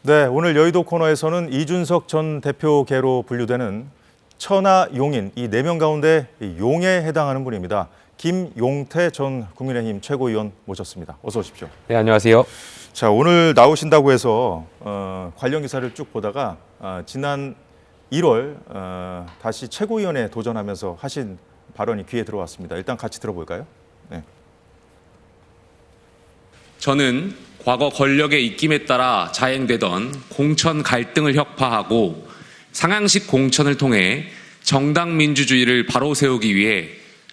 네, 오늘 여의도 코너에서는 이준석 전 대표계로 분류되는 천하용인 이 4명 가운데 용에 해당하는 분입니다. 김용태 전 국민의힘 최고위원 모셨습니다. 어서 오십시오. 네, 안녕하세요. 자, 오늘 나오신다고 해서 관련 기사를 쭉 보다가 지난 1월 다시 최고위원에 도전하면서 하신 발언이 귀에 들어왔습니다. 일단 같이 들어볼까요? 네. 저는 과거 권력의 입김에 따라 자행되던 공천 갈등을 혁파하고 상향식 공천을 통해 정당 민주주의를 바로 세우기 위해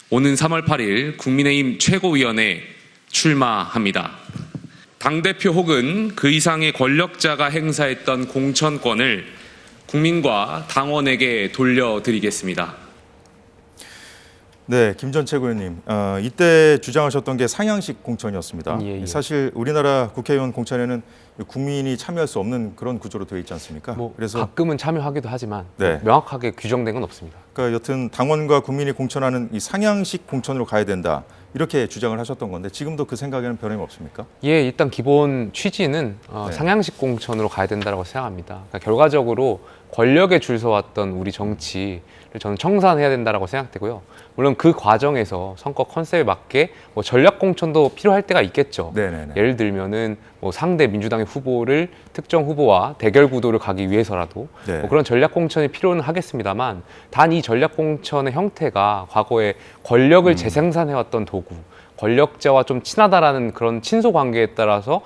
오는 3월 8일 국민의힘 최고위원에 출마합니다. 당대표 혹은 그 이상의 권력자가 행사했던 공천권을 국민과 당원에게 돌려드리겠습니다. 네, 김 전 최고위원님, 이때 주장하셨던 게 상향식 공천이었습니다. 예. 사실 우리나라 국회의원 공천에는 국민이 참여할 수 없는 그런 구조로 되어 있지 않습니까? 그래서 가끔은 참여하기도 하지만 네. 명확하게 규정된 건 없습니다. 그러니까 여튼 당원과 국민이 공천하는 이 상향식 공천으로 가야 된다 이렇게 주장을 하셨던 건데 지금도 그 생각에는 변함이 없습니까? 예, 일단 기본 취지는 네. 상향식 공천으로 가야 된다고 생각합니다. 그러니까 결과적으로 권력에 줄 서왔던 우리 정치를 저는 청산해야 된다고 생각되고요. 물론 그 과정에서 선거 컨셉에 맞게 뭐 전략 공천도 필요할 때가 있겠죠. 네네네. 예를 들면은 뭐 상대 민주당의 후보를 특정 후보와 대결 구도를 가기 위해서라도 네. 뭐 그런 전략 공천이 필요는 하겠습니다만 단 이 전략 공천의 형태가 과거에 권력을 재생산해왔던 도구, 권력자와 좀 친하다라는 그런 친소 관계에 따라서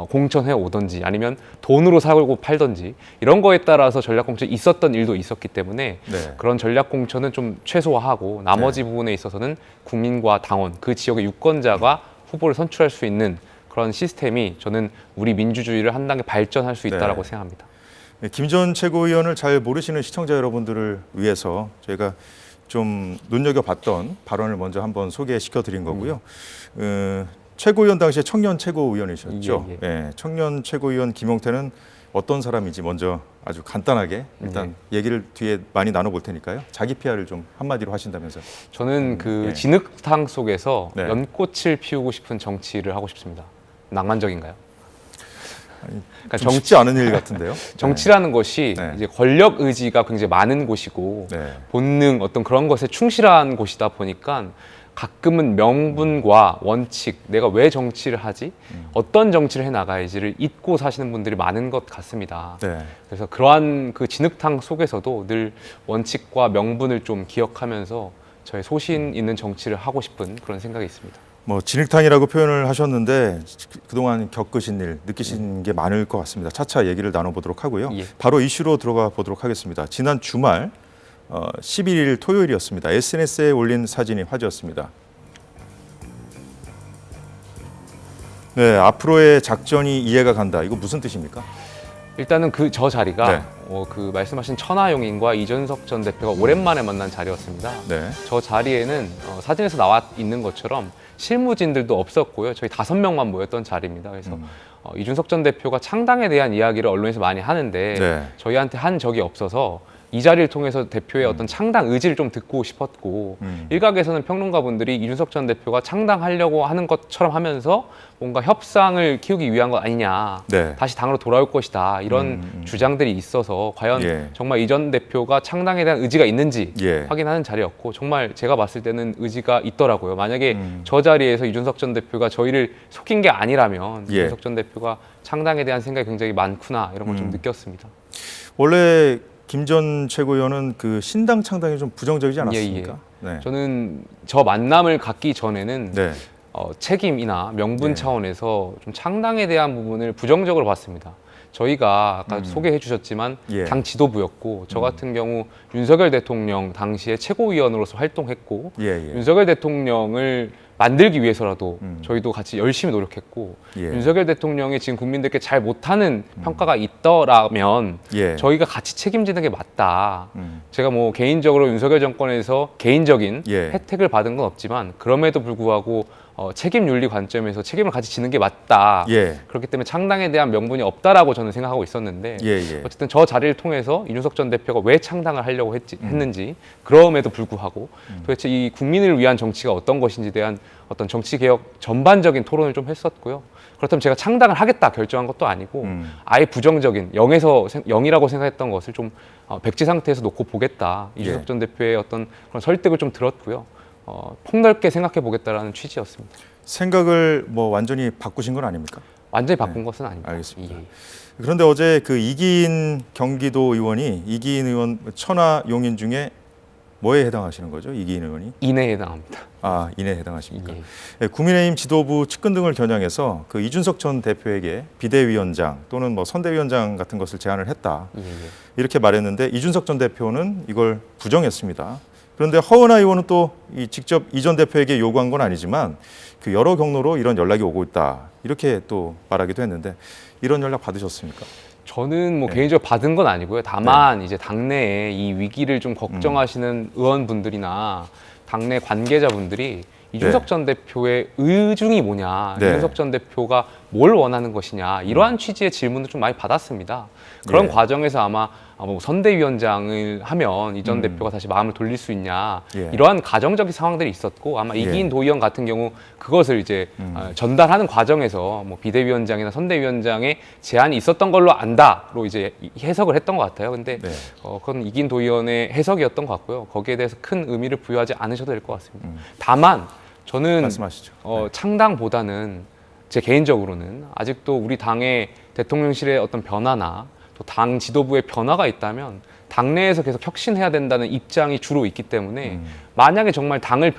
공천해 오던지 아니면 돈으로 사고 팔던지 이런 거에 따라서 전략 공천이 있었던 일도 있었기 때문에 네. 그런 전략 공천은 좀 최소화하고 나머지 부분에 있어서는 국민과 당원, 그 지역의 유권자가 후보를 선출할 수 있는 그런 시스템이 저는 우리 민주주의를 한 단계 발전할 수 있다라고 생각합니다. 김 전 최고위원을 잘 모르시는 시청자 여러분들을 위해서 저희가 좀 눈여겨봤던 발언을 먼저 한번 소개시켜 드린 거고요. 최고위원 당시에 청년 최고위원이셨죠. 예. 예, 청년 최고위원 김용태는 어떤 사람인지 먼저 아주 간단하게 일단 얘기를 뒤에 많이 나눠볼 테니까요. 자기 PR을 좀 한마디로 하신다면서요. 저는 그 예. 진흙탕 속에서 네. 연꽃을 피우고 싶은 정치를 하고 싶습니다. 낭만적인가요? 그러니까 좀 쉽지 않은 일 같은데요. 정치라는 것이 네. 이제 권력 의지가 굉장히 많은 곳이고 네. 본능 어떤 그런 것에 충실한 곳이다 보니까 가끔은 명분과 원칙, 내가 왜 정치를 하지, 어떤 정치를 해 나가야지를 잊고 사시는 분들이 많은 것 같습니다. 네. 그래서 그러한 그 진흙탕 속에서도 늘 원칙과 명분을 좀 기억하면서 저의 소신 있는 정치를 하고 싶은 그런 생각이 있습니다. 뭐 진흙탕이라고 표현을 하셨는데 그동안 겪으신 일, 느끼신 게 많을 것 같습니다. 차차 얘기를 나눠보도록 하고요. 예. 바로 이슈로 들어가 보도록 하겠습니다. 지난 주말 11일 토요일이었습니다. SNS에 올린 사진이 화제였습니다. 네, 앞으로의 작전이 이해가 간다. 이거 무슨 뜻입니까? 일단은 그 저 자리가 네. 그 말씀하신 천하용인과 이준석 전 대표가 오랜만에 만난 자리였습니다. 네. 저 자리에는 사진에서 나와 있는 것처럼 실무진들도 없었고요. 저희 5명만 모였던 자리입니다. 그래서 이준석 전 대표가 창당에 대한 이야기를 언론에서 많이 하는데 네. 저희한테 한 적이 없어서 이 자리를 통해서 대표의 어떤 창당 의지를 좀 듣고 싶었고 일각에서는 평론가분들이 이준석 전 대표가 창당하려고 하는 것처럼 하면서 뭔가 협상을 키우기 위한 것 아니냐, 네. 다시 당으로 돌아올 것이다 이런 주장들이 있어서 과연 예. 정말 이 전 대표가 창당에 대한 의지가 있는지 예. 확인하는 자리였고 정말 제가 봤을 때는 의지가 있더라고요. 만약에 저 자리에서 이준석 전 대표가 저희를 속인 게 아니라면 예. 이준석 전 대표가 창당에 대한 생각이 굉장히 많구나 이런 걸 좀 느꼈습니다. 원래 김 전 최고위원은 그 신당 창당이 좀 부정적이지 않았습니까? 네. 저는 저 만남을 갖기 전에는 네. 책임이나 명분 예. 차원에서 좀 창당에 대한 부분을 부정적으로 봤습니다. 저희가 아까 소개해 주셨지만 예. 당 지도부였고 저 같은 경우 윤석열 대통령 당시에 최고위원으로서 활동했고 예. 윤석열 대통령을 만들기 위해서라도 저희도 같이 열심히 노력했고 예. 윤석열 대통령이 지금 국민들께 잘 못하는 평가가 있더라면 예. 저희가 같이 책임지는 게 맞다. 제가 뭐 개인적으로 윤석열 정권에서 개인적인 예. 혜택을 받은 건 없지만 그럼에도 불구하고 책임 윤리 관점에서 책임을 같이 지는 게 맞다. 예. 그렇기 때문에 창당에 대한 명분이 없다라고 저는 생각하고 있었는데 예. 어쨌든 저 자리를 통해서 이준석 전 대표가 왜 창당을 하려고 했는지 그럼에도 불구하고 도대체 이 국민을 위한 정치가 어떤 것인지에 대한 어떤 정치 개혁 전반적인 토론을 좀 했었고요. 그렇다면 제가 창당을 하겠다 결정한 것도 아니고 아예 부정적인 0이라고 생각했던 것을 좀 백지 상태에서 놓고 보겠다. 이준석 예. 전 대표의 어떤 그런 설득을 좀 들었고요. 폭넓게 생각해 보겠다라는 취지였습니다. 생각을 뭐 완전히 바꾸신 건 아닙니까? 완전히 바꾼 것은 아닙니다. 알겠습니다. 예. 그런데 어제 그 이기인 경기도 의원이 이기인 의원 천하 용인 중에 뭐에 해당하시는 거죠? 이기인 의원이? 인해에 해당합니다. 아, 인에 해당하십니까? 예. 네, 국민의힘 지도부 측근 등을 겨냥해서 그 이준석 전 대표에게 비대위원장 또는 뭐 선대위원장 같은 것을 제안을 했다. 예. 이렇게 말했는데 이준석 전 대표는 이걸 부정했습니다. 그런데 허은하 의원은 또 직접 이 전 대표에게 요구한 건 아니지만 그 여러 경로로 이런 연락이 오고 있다. 이렇게 또 말하기도 했는데 이런 연락 받으셨습니까? 저는 뭐 네. 개인적으로 받은 건 아니고요. 다만 이제 당내에 이 위기를 좀 걱정하시는 의원분들이나 당내 관계자분들이 이준석 네. 전 대표의 의중이 뭐냐, 네. 이준석 전 대표가 뭘 원하는 것이냐 이러한 취지의 질문을 좀 많이 받았습니다. 그런 예. 과정에서 아마 뭐 선대위원장을 하면 이 전 대표가 다시 마음을 돌릴 수 있냐 예. 이러한 가정적인 상황들이 있었고 아마 예. 이기인 도의원 같은 경우 그것을 이제 전달하는 과정에서 뭐 비대위원장이나 선대위원장의 제안이 있었던 걸로 안다로 이제 해석을 했던 것 같아요. 근데 네. 그건 이기인 도의원의 해석이었던 것 같고요. 거기에 대해서 큰 의미를 부여하지 않으셔도 될 것 같습니다. 다만 저는 말씀하시죠. 창당보다는 제 개인적으로는 아직도 우리 당의 대통령실의 어떤 변화나 또 당 지도부의 변화가 있다면 당내에서 계속 혁신해야 된다는 입장이 주로 있기 때문에 만약에 정말 당을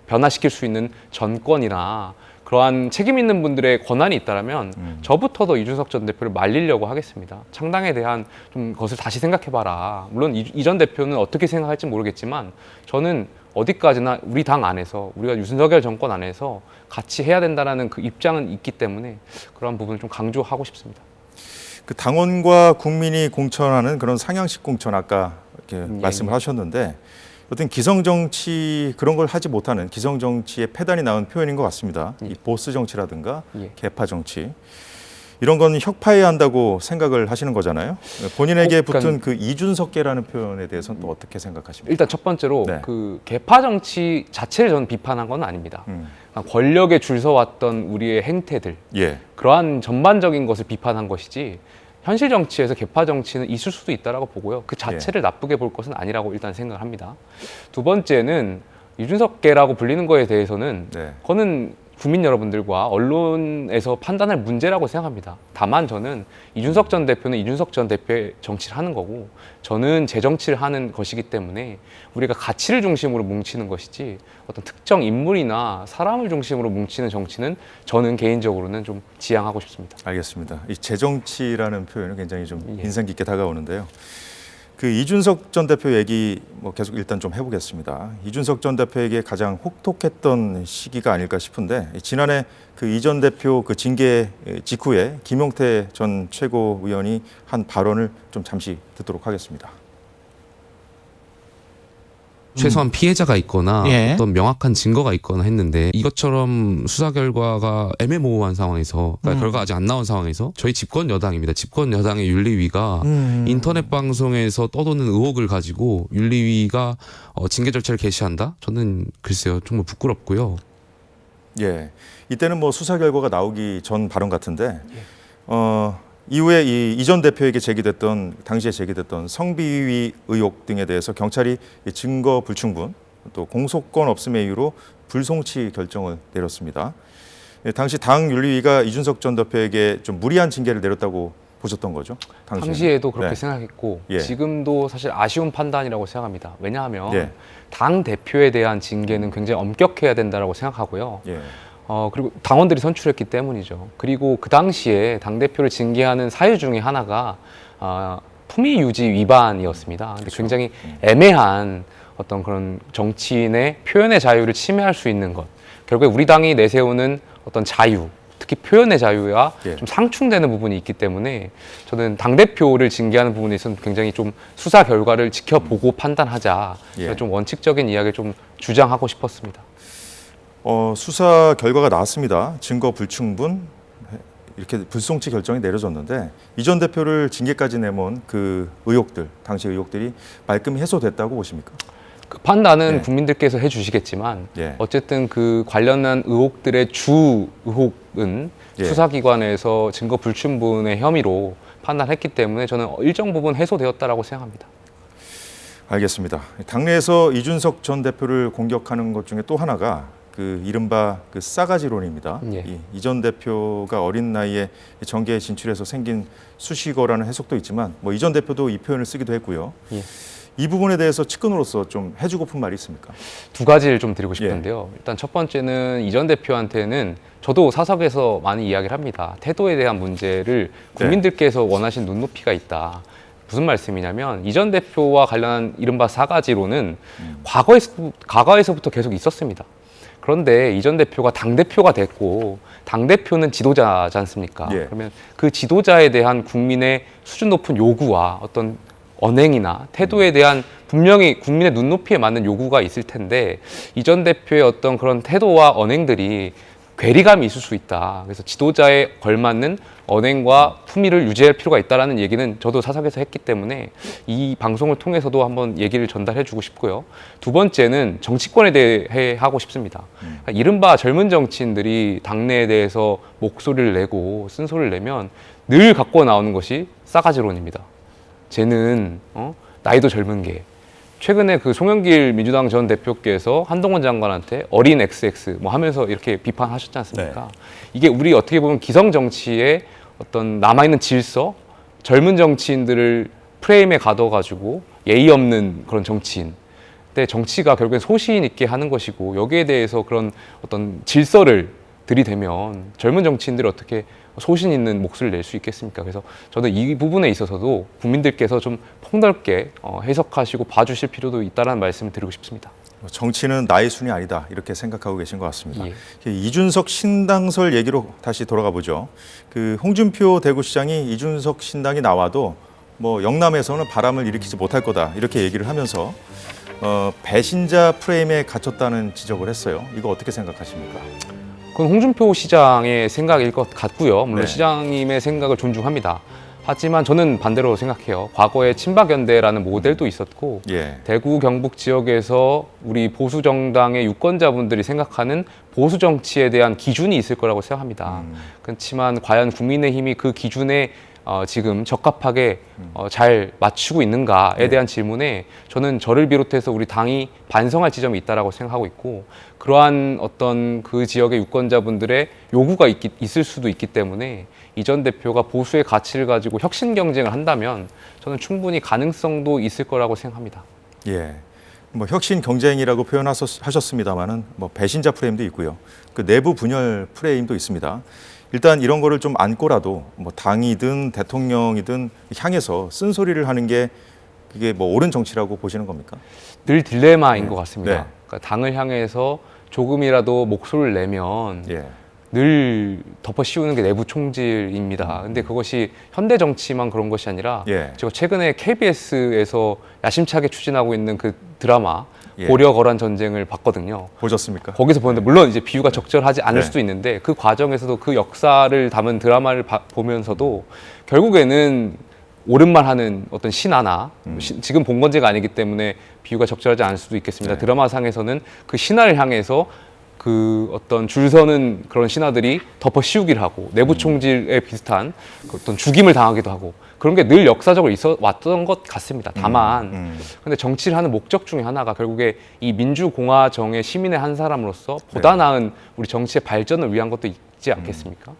변화시킬 수 있는 정권이나 그러한 책임 있는 분들의 권한이 있다면 저부터도 이준석 전 대표를 말리려고 하겠습니다. 창당에 대한 좀 것을 다시 생각해봐라. 물론 이 전 대표는 어떻게 생각할지 모르겠지만 저는 어디까지나 우리 당 안에서 우리가 윤석열 정권 안에서 같이 해야 된다는 그 입장은 있기 때문에 그런 부분을 좀 강조하고 싶습니다. 그 당원과 국민이 공천하는 그런 상향식 공천 아까 이렇게 말씀을 하셨는데 어떤 기성정치 그런 걸 하지 못하는 기성정치의 폐단이 나온 표현인 것 같습니다. 이 보스 정치라든가 개파 정치 이런 건 혁파해야 한다고 생각을 하시는 거잖아요. 본인에게 붙은 그 이준석계라는 표현에 대해서는 또 어떻게 생각하십니까? 일단 첫 번째로 네. 그 개파 정치 자체를 저는 비판한 건 아닙니다. 권력에 줄 서왔던 우리의 행태들 예. 그러한 전반적인 것을 비판한 것이지 현실 정치에서 개파 정치는 있을 수도 있다라고 보고요. 그 자체를 나쁘게 볼 것은 아니라고 일단 생각을 합니다. 두 번째는 이준석계라고 불리는 거에 대해서는 네. 그거는 국민 여러분들과 언론에서 판단할 문제라고 생각합니다. 다만 저는 이준석 전 대표는 이준석 전 대표의 정치를 하는 거고 저는 제 정치를 하는 것이기 때문에 우리가 가치를 중심으로 뭉치는 것이지 어떤 특정 인물이나 사람을 중심으로 뭉치는 정치는 저는 개인적으로는 좀 지양하고 싶습니다. 알겠습니다. 이 재정치라는 표현은 굉장히 좀 예. 인상 깊게 다가오는데요. 그 이준석 전 대표 얘기 뭐 계속 일단 좀 해보겠습니다. 이준석 전 대표에게 가장 혹독했던 시기가 아닐까 싶은데 지난해 그 이 전 대표 그 징계 직후에 김용태 전 최고위원이 한 발언을 좀 잠시 듣도록 하겠습니다. 최소한 피해자가 있거나 예. 어떤 명확한 증거가 있거나 했는데 이것처럼 수사 결과가 애매모호한 상황에서 그러니까 결과가 아직 안 나온 상황에서 저희 집권 여당입니다. 집권 여당의 윤리위가 인터넷 방송에서 떠도는 의혹을 가지고 윤리위가 징계 절차를 개시한다? 저는 글쎄요 정말 부끄럽고요. 예, 이때는 뭐 수사 결과가 나오기 전 발언 같은데 이후에 이 전 대표에게 당시에 제기됐던 성비위 의혹 등에 대해서 경찰이 증거 불충분 또 공소권 없음의 이유로 불송치 결정을 내렸습니다. 예, 당시 당 윤리위가 이준석 전 대표에게 좀 무리한 징계를 내렸다고 보셨던 거죠? 당시에도 그렇게 네. 생각했고 예. 지금도 사실 아쉬운 판단이라고 생각합니다. 왜냐하면 예. 당 대표에 대한 징계는 굉장히 엄격해야 된다고 생각하고요. 예. 그리고 당원들이 선출했기 때문이죠. 그리고 그 당시에 당대표를 징계하는 사유 중에 하나가 품위 유지 위반이었습니다. 근데 굉장히 애매한 어떤 그런 정치인의 표현의 자유를 침해할 수 있는 것. 결국에 우리 당이 내세우는 어떤 자유, 특히 표현의 자유와 예. 좀 상충되는 부분이 있기 때문에 저는 당대표를 징계하는 부분에 있어서는 굉장히 좀 수사 결과를 지켜보고 판단하자. 예. 좀 원칙적인 이야기를 좀 주장하고 싶었습니다. 수사 결과가 나왔습니다. 증거 불충분 이렇게 불송치 결정이 내려졌는데 이 전 대표를 징계까지 내몬 그 의혹들, 당시 의혹들이 말끔히 해소됐다고 보십니까? 그 판단은 네. 국민들께서 해주시겠지만 예. 어쨌든 그 관련한 의혹들의 주 의혹은 예. 수사기관에서 증거 불충분의 혐의로 판단했기 때문에 저는 일정 부분 해소되었다라고 생각합니다. 알겠습니다. 당내에서 이준석 전 대표를 공격하는 것 중에 또 하나가 그 이른바 그 싸가지론입니다. 예. 이 전 대표가 어린 나이에 정계에 진출해서 생긴 수식어라는 해석도 있지만 뭐 이 전 대표도 이 표현을 쓰기도 했고요. 예. 이 부분에 대해서 측근으로서 좀 해주고픈 말이 있습니까? 두 가지를 좀 드리고 싶은데요. 일단 첫 번째는 이 전 대표한테는 저도 사석에서 많이 이야기를 합니다. 태도에 대한 문제를 국민들께서 원하신 눈높이가 있다. 무슨 말씀이냐면 이 전 대표와 관련한 이른바 사가지로는 과거에서부터 계속 있었습니다. 그런데 이 전 대표가 당대표가 됐고 당대표는 지도자지 않습니까? 예. 그러면 그 지도자에 대한 국민의 수준 높은 요구와 어떤 언행이나 태도에 대한 분명히 국민의 눈높이에 맞는 요구가 있을 텐데 이 전 대표의 어떤 그런 태도와 언행들이 괴리감이 있을 수 있다. 그래서 지도자에 걸맞는 언행과 품위를 유지할 필요가 있다라는 얘기는 저도 사석에서 했기 때문에 이 방송을 통해서도 한번 얘기를 전달해 주고 싶고요. 두 번째는 정치권에 대해 하고 싶습니다. 이른바 젊은 정치인들이 당내에 대해서 목소리를 내고 쓴소리를 내면 늘 갖고 나오는 것이 싸가지론입니다. 쟤는 나이도 젊은 게 최근에 그 송영길 민주당 전 대표께서 한동훈 장관한테 어린 XX 뭐 하면서 이렇게 비판하셨지 않습니까? 이게 우리 어떻게 보면 기성 정치의 어떤 남아있는 질서, 젊은 정치인들을 프레임에 가둬가지고 예의 없는 그런 정치인. 근데 정치가 결국엔 소신 있게 하는 것이고 여기에 대해서 그런 어떤 질서를 들이대면 젊은 정치인들이 어떻게 소신 있는 목소리를 낼 수 있겠습니까? 그래서 저는 이 부분에 있어서도 국민들께서 좀 폭넓게 해석하시고 봐주실 필요도 있다는 말씀을 드리고 싶습니다. 정치는 나의 순위 아니다 이렇게 생각하고 계신 것 같습니다. 예. 이준석 신당설 얘기로 다시 돌아가 보죠. 그 홍준표 대구시장이 이준석 신당이 나와도 뭐 영남에서는 바람을 일으키지 못할 거다 이렇게 얘기를 하면서 배신자 프레임에 갇혔다는 지적을 했어요. 이거 어떻게 생각하십니까? 그건 홍준표 시장의 생각일 것 같고요. 물론 네. 시장님의 생각을 존중합니다. 하지만 저는 반대로 생각해요. 과거에 친박연대라는 모델도 있었고 예. 대구 경북 지역에서 우리 보수 정당의 유권자분들이 생각하는 보수 정치에 대한 기준이 있을 거라고 생각합니다. 그렇지만 과연 국민의힘이 그 기준에 지금 적합하게 잘 맞추고 있는가에 대한 질문에 저는 저를 비롯해서 우리 당이 반성할 지점이 있다라고 생각하고 있고 그러한 어떤 그 지역의 유권자분들의 요구가 있을 수도 있기 때문에 이 전 대표가 보수의 가치를 가지고 혁신 경쟁을 한다면 저는 충분히 가능성도 있을 거라고 생각합니다. 예. 뭐 혁신 경쟁이라고 표현하셨습니다만은 뭐 배신자 프레임도 있고요. 그 내부 분열 프레임도 있습니다. 일단 이런 거를 좀 안고라도 뭐 당이든 대통령이든 향해서 쓴소리를 하는 게 그게 뭐 옳은 정치라고 보시는 겁니까? 늘 딜레마인 네. 것 같습니다. 네. 그러니까 당을 향해서 조금이라도 목소리를 내면 예. 늘 덮어 씌우는 게 내부 총질입니다. 근데 그것이 현대 정치만 그런 것이 아니라 예. 제가 최근에 KBS에서 야심차게 추진하고 있는 그 드라마 예. 고려 거란 전쟁을 봤거든요. 보셨습니까? 거기서 보는데 물론 이제 비유가 적절하지 않을 네. 수도 있는데 그 과정에서도 그 역사를 담은 드라마를 보면서도 결국에는 옳은말 하는 어떤 신하나 지금 본건제가 아니기 때문에 비유가 적절하지 않을 수도 있겠습니다. 네. 드라마상에서는 그 신하를 향해서 그 어떤 줄 서는 그런 신하들이 덮어 씌우기를 하고 내부 총질에 비슷한 그 어떤 죽임을 당하기도 하고 그런 게 늘 역사적으로 있어 왔던 것 같습니다. 다만 근데 정치를 하는 목적 중에 하나가 결국에 이 민주공화정의 시민의 한 사람으로서 보다 네. 나은 우리 정치의 발전을 위한 것도 있지 않겠습니까?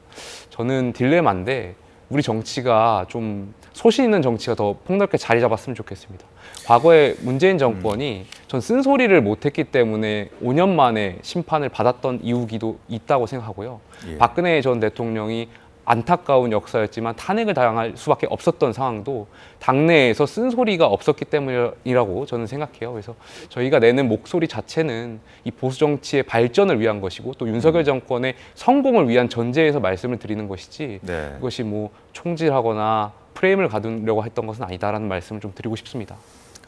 저는 딜레마인데 우리 정치가 좀 소신 있는 정치가 더 폭넓게 자리 잡았으면 좋겠습니다. 과거에 문재인 정권이 전 쓴소리를 못했기 때문에 5년 만에 심판을 받았던 이유기도 있다고 생각하고요. 예. 박근혜 전 대통령이 안타까운 역사였지만 탄핵을 당할 수밖에 없었던 상황도 당내에서 쓴소리가 없었기 때문이라고 저는 생각해요. 그래서 저희가 내는 목소리 자체는 이 보수 정치의 발전을 위한 것이고 또 윤석열 정권의 성공을 위한 전제에서 말씀을 드리는 것이지 네. 그것이 뭐 총질하거나 프레임을 가두려고 했던 것은 아니다라는 말씀을 좀 드리고 싶습니다.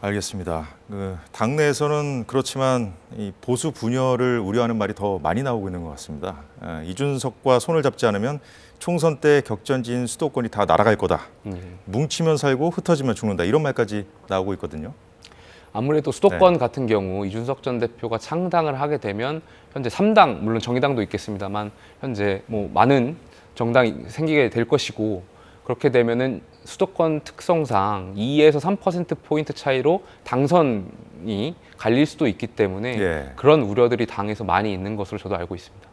알겠습니다. 당내에서는 그렇지만 이 보수 분열을 우려하는 말이 더 많이 나오고 있는 것 같습니다. 이준석과 손을 잡지 않으면 총선 때 격전지인 수도권이 다 날아갈 거다. 뭉치면 살고 흩어지면 죽는다. 이런 말까지 나오고 있거든요. 아무래도 수도권 같은 경우 이준석 전 대표가 창당을 하게 되면 현재 3당, 물론 정의당도 있겠습니다만 현재 뭐 많은 정당이 생기게 될 것이고, 그렇게 되면은 수도권 특성상 2에서 3%포인트 차이로 당선이 갈릴 수도 있기 때문에 예. 그런 우려들이 당에서 많이 있는 것으로 저도 알고 있습니다.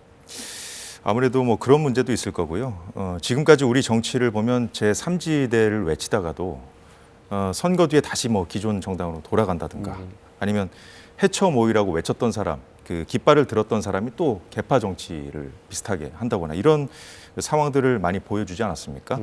아무래도 뭐 그런 문제도 있을 거고요. 지금까지 우리 정치를 보면 제3지대를 외치다가도 선거 뒤에 다시 뭐 기존 정당으로 돌아간다든가 아니면 해쳐 모이라고 외쳤던 사람, 그 깃발을 들었던 사람이 또 개파 정치를 비슷하게 한다거나 이런 상황들을 많이 보여주지 않았습니까?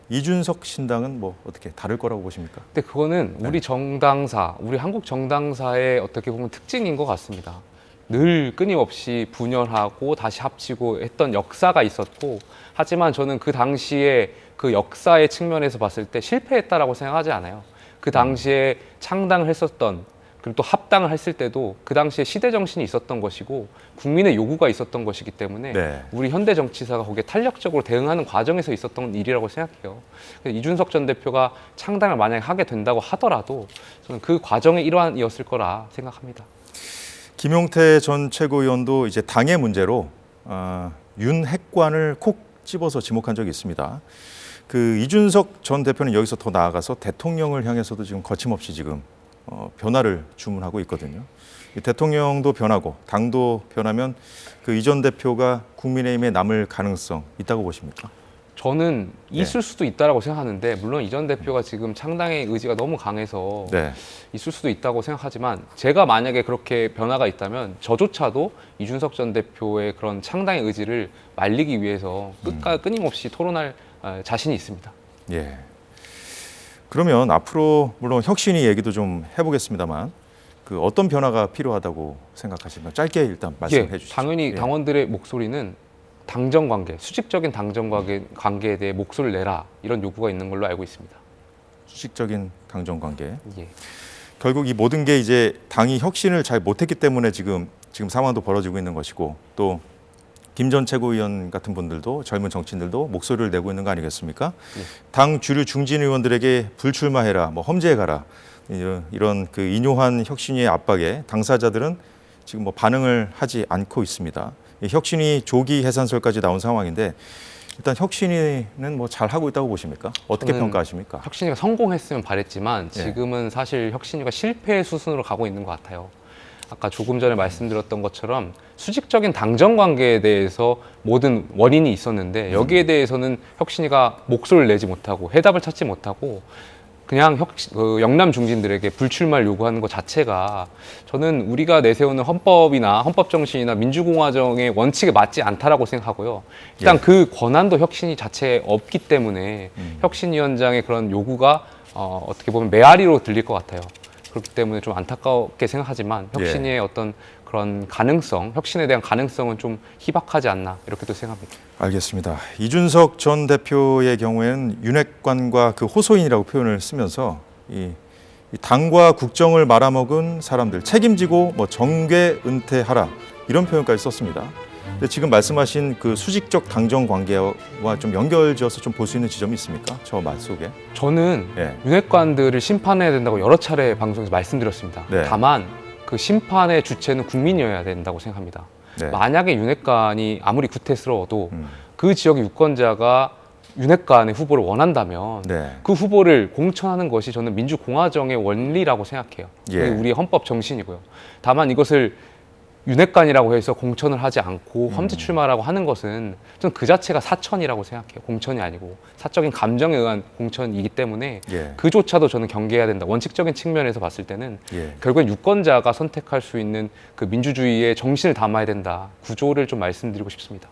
이준석 신당은 뭐 어떻게 다를 거라고 보십니까? 근데 그거는 우리 정당사, 우리 한국 정당사의 어떻게 보면 특징인 것 같습니다. 늘 끊임없이 분열하고 다시 합치고 했던 역사가 있었고, 하지만 저는 그 당시에 그 역사의 측면에서 봤을 때 실패했다라고 생각하지 않아요. 그 당시에 창당을 했었던, 그리고 또 합당을 했을 때도 그 당시에 시대 정신이 있었던 것이고 국민의 요구가 있었던 것이기 때문에 네. 우리 현대 정치사가 거기에 탄력적으로 대응하는 과정에서 있었던 일이라고 생각해요. 그래서 이준석 전 대표가 창당을 만약에 하게 된다고 하더라도 저는 그 과정의 일환이었을 거라 생각합니다. 김용태 전 최고위원도 이제 당의 문제로 윤핵관을 콕 집어서 지목한 적이 있습니다. 그 이준석 전 대표는 여기서 더 나아가서 대통령을 향해서도 지금 거침없이 지금 변화를 주문하고 있거든요. 대통령도 변하고 당도 변하면 그 이 전 대표가 국민의힘에 남을 가능성 있다고 보십니까? 저는 있을 수도 있다라고 생각하는데, 물론 이 전 대표가 지금 창당의 의지가 너무 강해서 네. 있을 수도 있다고 생각하지만, 제가 만약에 그렇게 변화가 있다면 저조차도 이준석 전 대표의 그런 창당의 의지를 말리기 위해서 끊임없이 토론할 자신이 있습니다. 예. 그러면 앞으로 물론 혁신이 얘기도 좀 해보겠습만그 어떤 변화가 필요하다고 생각하시면 짧게 일단 말씀해 주시죠. 당연히 예. 당원들의 목소리는 당정 관계, 수직적인 당정 관계에 대해 목소리를 내라, 이런 요구가 있는 걸로 알고 있습니다. 수직적인 당정 관계. 예. 결국 이 모든 게 이제 당이 혁신을 잘 못했기 때문에 지금 상황도 벌어지고 있는 것이고, 또 김 전 최고위원 같은 분들도 젊은 정치인들도 목소리를 내고 있는 거 아니겠습니까? 당 주류 중진 의원들에게 불출마해라, 뭐 험지에 가라, 이런 그 인요한 혁신의 압박에 당사자들은 지금 뭐 반응을 하지 않고 있습니다. 이 혁신이 조기 해산설까지 나온 상황인데, 일단 혁신이는 뭐 잘 하고 있다고 보십니까? 어떻게 저는 평가하십니까? 혁신이가 성공했으면 바랬지만 예. 지금은 사실 혁신이가 실패의 수순으로 가고 있는 것 같아요. 아까 조금 전에 말씀드렸던 것처럼 수직적인 당정 관계에 대해서 모든 원인이 있었는데, 여기에 대해서는 혁신이가 목소리를 내지 못하고 해답을 찾지 못하고 그냥 영남 중진들에게 불출마를 요구하는 것 자체가, 저는 우리가 내세우는 헌법이나 헌법 정신이나 민주공화정의 원칙에 맞지 않다라고 생각하고요. 일단 예. 그 권한도 혁신이 자체에 없기 때문에 혁신위원장의 그런 요구가 어떻게 보면 메아리로 들릴 것 같아요. 그렇기 때문에 좀 안타깝게 생각하지만 혁신의 어떤 그런 가능성, 혁신에 대한 가능성은 좀 희박하지 않나, 이렇게도 생각합니다. 알겠습니다. 이준석 전 대표의 경우에는 윤핵관과 그 호소인이라고 표현을 쓰면서 이 당과 국정을 말아먹은 사람들 책임지고 뭐 정계 은퇴하라, 이런 표현까지 썼습니다. 근데 지금 말씀하신 그 수직적 당정 관계와 좀 연결지어서 좀 볼 수 있는 지점이 있습니까? 저 말 속에. 저는 예. 윤핵관들을 심판해야 된다고 여러 차례 방송에서 말씀드렸습니다. 네. 다만 그 심판의 주체는 국민이어야 된다고 생각합니다. 네. 만약에 윤핵관이 아무리 구태스러워도 그 지역의 유권자가 윤핵관의 후보를 원한다면 네. 그 후보를 공천하는 것이 저는 민주공화정의 원리라고 생각해요. 예. 그게 우리의 헌법 정신이고요. 다만 이것을 윤핵관이라고 해서 공천을 하지 않고 험지 출마라고 하는 것은 저는 그 자체가 사천이라고 생각해요. 공천이 아니고 사적인 감정에 의한 공천이기 때문에 예. 그조차도 저는 경계해야 된다. 원칙적인 측면에서 봤을 때는 예. 결국엔 유권자가 선택할 수 있는 그 민주주의의 정신을 담아야 된다. 구조를 좀 말씀드리고 싶습니다.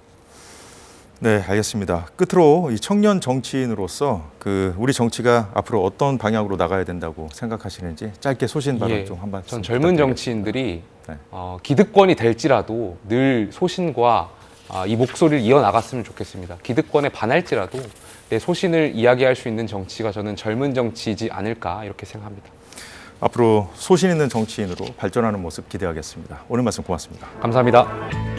네, 알겠습니다. 끝으로 이 청년 정치인으로서 그 우리 정치가 앞으로 어떤 방향으로 나가야 된다고 생각하시는지 짧게 소신 발언 좀 한번. 전 젊은 정치인들이 네. 기득권이 될지라도 늘 소신과 이 목소리를 이어나갔으면 좋겠습니다. 기득권에 반할지라도 내 소신을 이야기할 수 있는 정치가 저는 젊은 정치이지 않을까, 이렇게 생각합니다. 앞으로 소신 있는 정치인으로 발전하는 모습 기대하겠습니다. 오늘 말씀 고맙습니다. 감사합니다.